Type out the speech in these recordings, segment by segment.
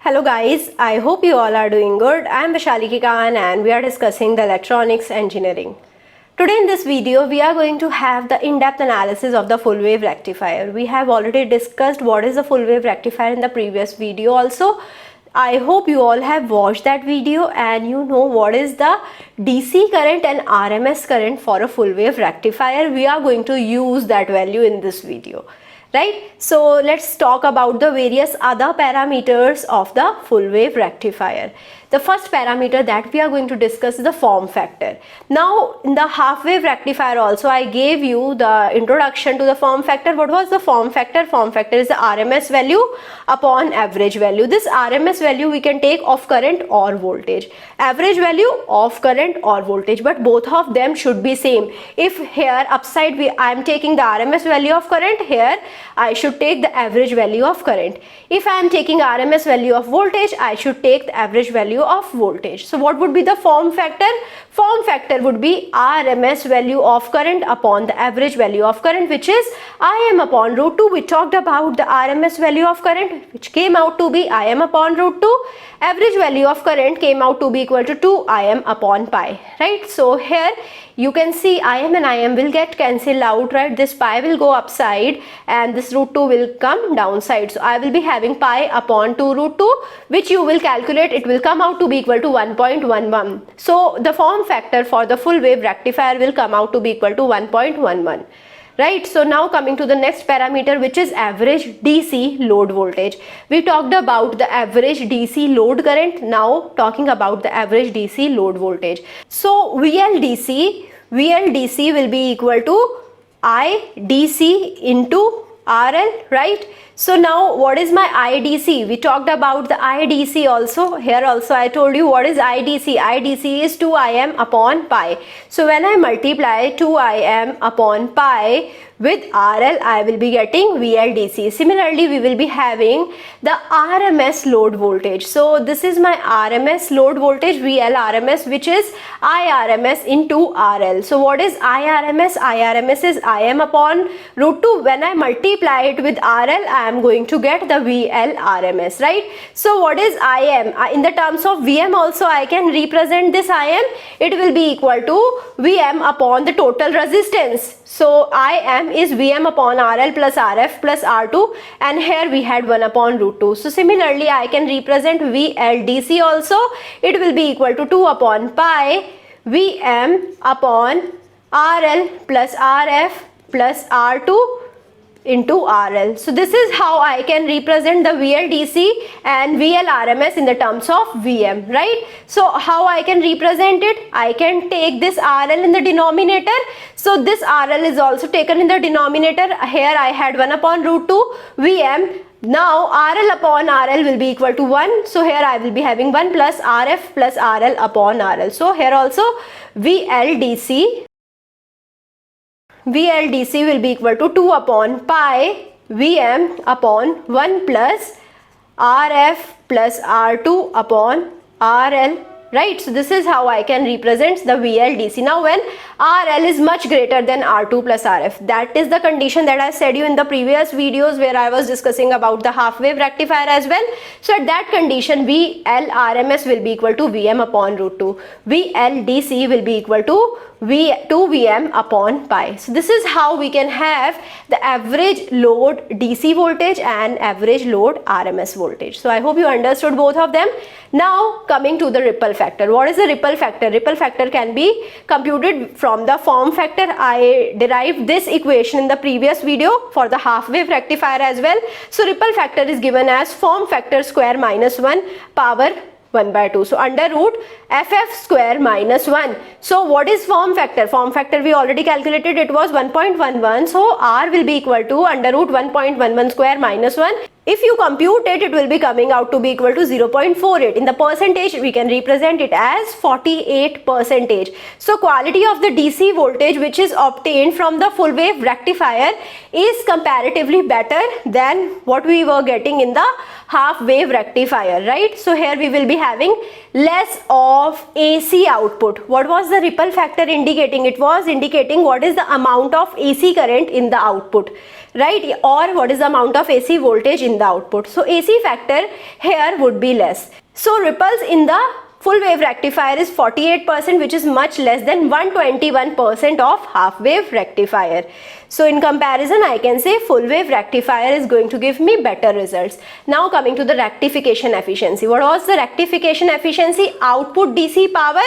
Hello guys, I hope you all are doing good. I am Vaishali Khan and we are discussing the electronics engineering. Today in this video we are going to have the in-depth analysis of the full wave rectifier. We have already discussed what is the full wave rectifier in the previous video also. I hope you all have watched that video and you know what is the DC current and RMS current for a full wave rectifier. We are going to use that value in this video. Right, so let's talk about the various other parameters of the full wave rectifier. The first parameter that we are going to discuss is the form factor. Now in the half wave rectifier also I gave you the introduction to the form factor. What was the form factor? Form factor is the RMS value upon average value. This RMS value we can take of current or voltage. Average value of current or voltage, but both of them should be same. If here upside I am taking the RMS value of current, here I should take the average value of current. If I am taking RMS value of voltage, I should take the average value of voltage. So what would be the form factor? Form factor would be RMS value of current upon the average value of current, which is Im upon root 2. We talked about the RMS value of current, which came out to be Im upon root 2. Average value of current came out to be equal to 2 Im upon pi, right? So here you can see Im and Im will get cancelled out, right? This pi will go upside and this root 2 will come downside. So I will be having pi upon 2 root 2, which you will calculate. It will come out to be equal to 1.11. So the form factor for the full wave rectifier will come out to be equal to 1.11. Right, so now coming to the next parameter, which is average DC load voltage. We talked about the average DC load current. Now talking about the average DC load voltage. So VLDC will be equal to IDC into RL, right? So now what is my IDC? We talked about the IDC also. Here also I told you what is IDC. IDC is 2Im upon pi. So when I multiply 2Im upon pi with RL, I will be getting VLDC. Similarly, we will be having the RMS load voltage. So this is my RMS load voltage, VLRMS, which is IRMS into RL. So what is IRMS? IRMS is Im upon root 2. When I multiply it with RL, I am going to get the VLRMS, right? So what is Im? In the terms of Vm also I can represent this Im. It will be equal to Vm upon the total resistance. So Im is Vm upon RL plus Rf plus R2, and here we had 1 upon root 2. So similarly I can represent VLDC also. It will be equal to 2 upon pi Vm upon RL plus Rf plus R2 into RL. So this is how I can represent the VLDC and VLRMS in the terms of Vm, right? So how I can represent it? I can take this RL in the denominator. So this RL is also taken in the denominator. Here I had 1 upon root 2 Vm. Now RL upon RL will be equal to 1. So here I will be having 1 plus Rf plus RL upon RL. So here also VLDC will be equal to 2 upon pi Vm upon 1 plus Rf plus R2 upon RL, right? So this is how I can represent the VLDC. Now when RL is much greater than R2 plus Rf, that is the condition that I said you in the previous videos where I was discussing about the half wave rectifier as well. So at that condition VLRMS will be equal to Vm upon root 2. VLDC will be equal to 2Vm upon pi. So this is how we can have the average load DC voltage and average load RMS voltage. So I hope you understood both of them. Now coming to the ripple factor. What is the ripple factor? Ripple factor can be computed from the form factor. I derived this equation in the previous video for the half wave rectifier as well. So ripple factor is given as form factor square minus 1 power 1 by 2. So under root ff square minus 1. So what is form factor? Form factor we already calculated, it was 1.11. So r will be equal to under root 1.11 square minus 1. If you compute it, it will be coming out to be equal to 0.48. In the percentage, we can represent it as 48%. So quality of the DC voltage which is obtained from the full wave rectifier is comparatively better than what we were getting in the half wave rectifier, right? So here we will be having less of AC output. What was the ripple factor indicating? It was indicating what is the amount of AC current in the output, right? Or what is the amount of AC voltage in the output. So AC factor here would be less. So ripples in the full wave rectifier is 48%, which is much less than 121% of half wave rectifier. So in comparison, I can say full wave rectifier is going to give me better results. Now coming to the rectification efficiency. What was the rectification efficiency? Output DC power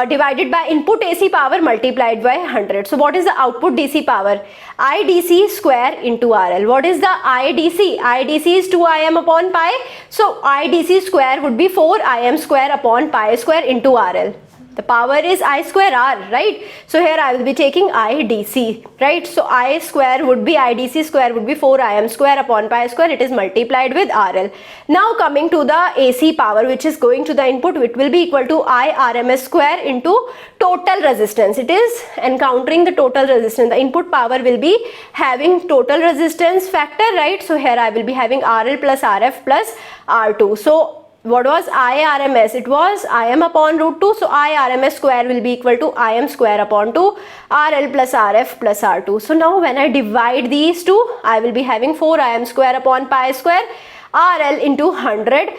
divided by input AC power multiplied by 100. So what is the output DC power? IDC square into RL. What is the IDC? IDC is 2 Im upon pi. So IDC square would be 4 Im square upon pi square into RL. The power is I square R, right? So here I will be taking IDC, right? So I square would be, IDC square would be 4 Im square upon pi square. It is multiplied with RL. Now coming to the AC power, which is going to the input, it will be equal to I RMS square into total resistance. It is encountering the total resistance. The input power will be having total resistance factor, right? So here I will be having RL plus RF plus R2. So what was IRMS? It was Im upon root 2. So IRMS square will be equal to Im square upon 2 RL plus RF plus R2. So now when I divide these two, I will be having 4 Im square upon pi square RL into 100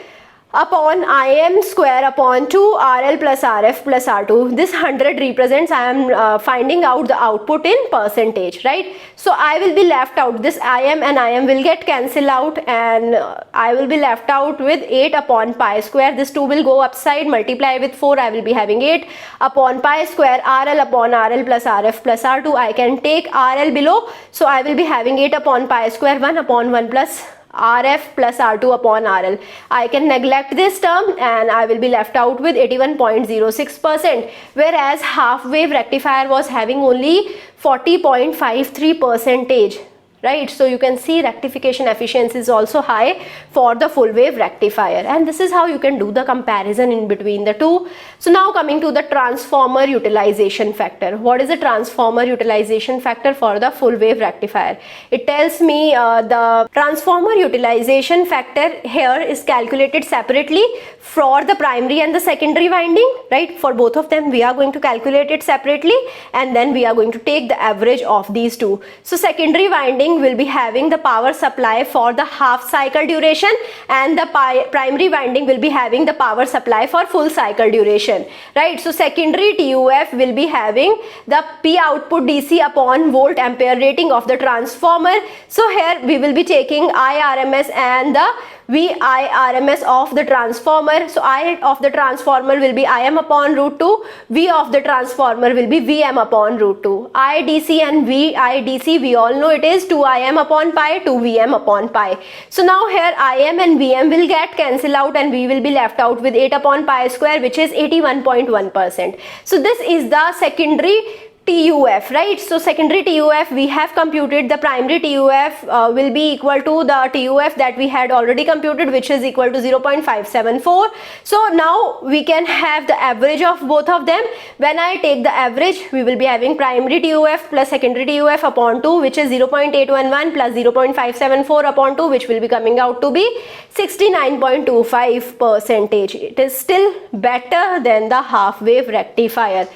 upon Im square upon 2 RL plus RF plus R2. This 100 represents, I am finding out the output in percentage, right? So I will be left out, this Im and Im will get cancelled out, and I will be left out with 8 upon pi square. This 2 will go upside, multiply with 4, I will be having 8 upon pi square RL upon RL plus RF plus R2. I can take RL below, so I will be having 8 upon pi square 1 upon 1 plus RF plus R2 upon RL. I can neglect this term and I will be left out with 81.06%, whereas half wave rectifier was having only 40.53%. Right, so you can see rectification efficiency is also high for the full wave rectifier, and this is how you can do the comparison in between the two. So now coming to the transformer utilization factor. What is the transformer utilization factor for the full wave rectifier? It tells me the transformer utilization factor here is calculated separately for the primary and the secondary winding, right? For both of them we are going to calculate it separately, and then we are going to take the average of these two. So secondary winding will be having the power supply for the half cycle duration, and the primary winding will be having the power supply for full cycle duration, right? So secondary TUF will be having the P output DC upon volt ampere rating of the transformer. So here we will be taking IRMS and the VIRMS of the transformer. So I of the transformer will be Im upon root 2, V of the transformer will be Vm upon root 2. IDC and VIDC, we all know it is 2 Im upon pi, 2 Vm upon pi. So now here Im and Vm will get cancelled out, and we will be left out with 8 upon pi square, which is 81.1%. So this is the secondary TUF, right? So secondary TUF, we have computed. The primary TUF will be equal to the TUF that we had already computed, which is equal to 0.574. So now we can have the average of both of them. When I take the average, we will be having primary TUF plus secondary TUF upon 2, which is 0.811 plus 0.574 upon 2, which will be coming out to be 69.25%. It is still better than the half wave rectifier.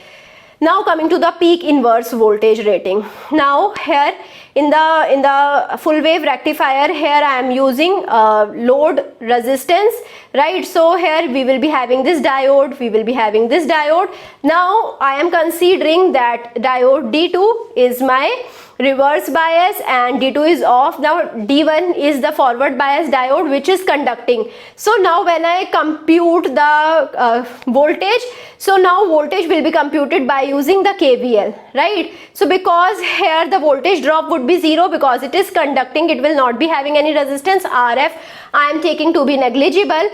Now coming to the peak inverse voltage rating. Now here in the full wave rectifier, here I am using load resistance, right? So here we will be having this diode, we will be having this diode. Now I am considering that diode D2 is my reverse bias and D2 is off. Now D1 is the forward bias diode which is conducting. So now when I compute the voltage, so now voltage will be computed by using the KVL, right? So because here the voltage drop would be 0 because it is conducting, it will not be having any resistance. RF I am taking to be negligible.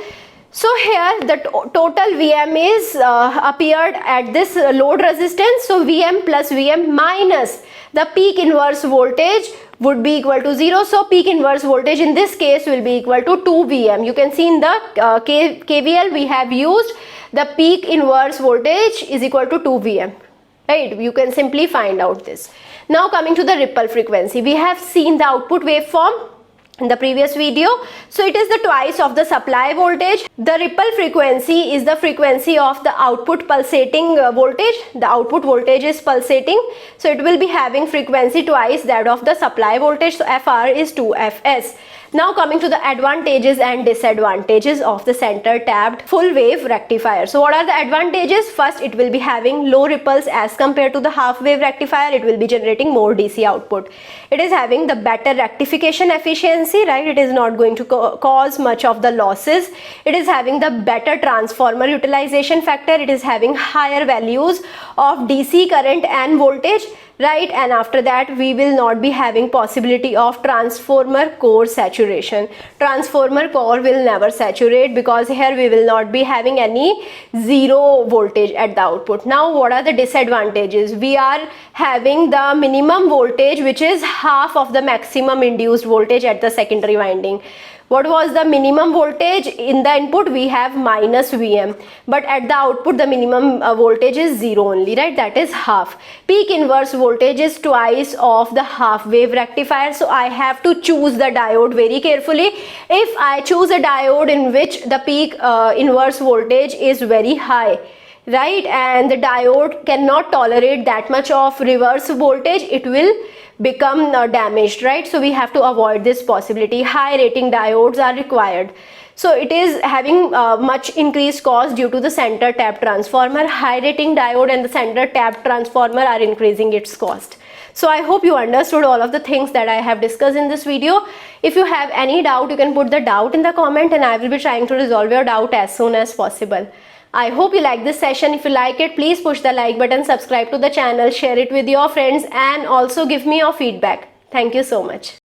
So here the total Vm is appeared at this load resistance. So Vm plus Vm minus the peak inverse voltage would be equal to 0. So peak inverse voltage in this case will be equal to 2 Vm. You can see in the KVL we have used the peak inverse voltage is equal to 2 Vm. Right? You can simply find out this. Now coming to the ripple frequency, we have seen the output waveform. in the previous video. So it is the twice of the supply voltage. The ripple frequency is the frequency of the output pulsating voltage. The output voltage is pulsating, so it will be having frequency twice that of the supply voltage. So FR is 2Fs. Now coming to the advantages and disadvantages of the center tapped full wave rectifier. So what are the advantages? First, it will be having low ripples as compared to the half wave rectifier. It will be generating more DC output. It is having the better rectification efficiency, right? It is not going to cause much of the losses. It is having the better transformer utilization factor. It is having higher values of DC current and voltage, right? And after that, we will not be having possibility of transformer core saturation. Transformer core will never saturate because here we will not be having any zero voltage at the output. Now what are the disadvantages? We are having the minimum voltage, which is half of the maximum induced voltage at the secondary winding. What was the minimum voltage? In the input we have minus Vm, but at the output the minimum voltage is 0 only, right? That is half. Peak inverse voltage is twice of the half wave rectifier, so I have to choose the diode very carefully. If I choose a diode in which the peak inverse voltage is very high, right, and the diode cannot tolerate that much of reverse voltage, it will become damaged, right? So we have to avoid this possibility. High rating diodes are required. So it is having much increased cost due to the center tap transformer. High rating diode and the center tap transformer are increasing its cost. So I hope you understood all of the things that I have discussed in this video. If you have any doubt, you can put the doubt in the comment and I will be trying to resolve your doubt as soon as possible. I hope you like this session. If you like it, please push the like button, subscribe to the channel, share it with your friends and also give me your feedback. Thank you so much.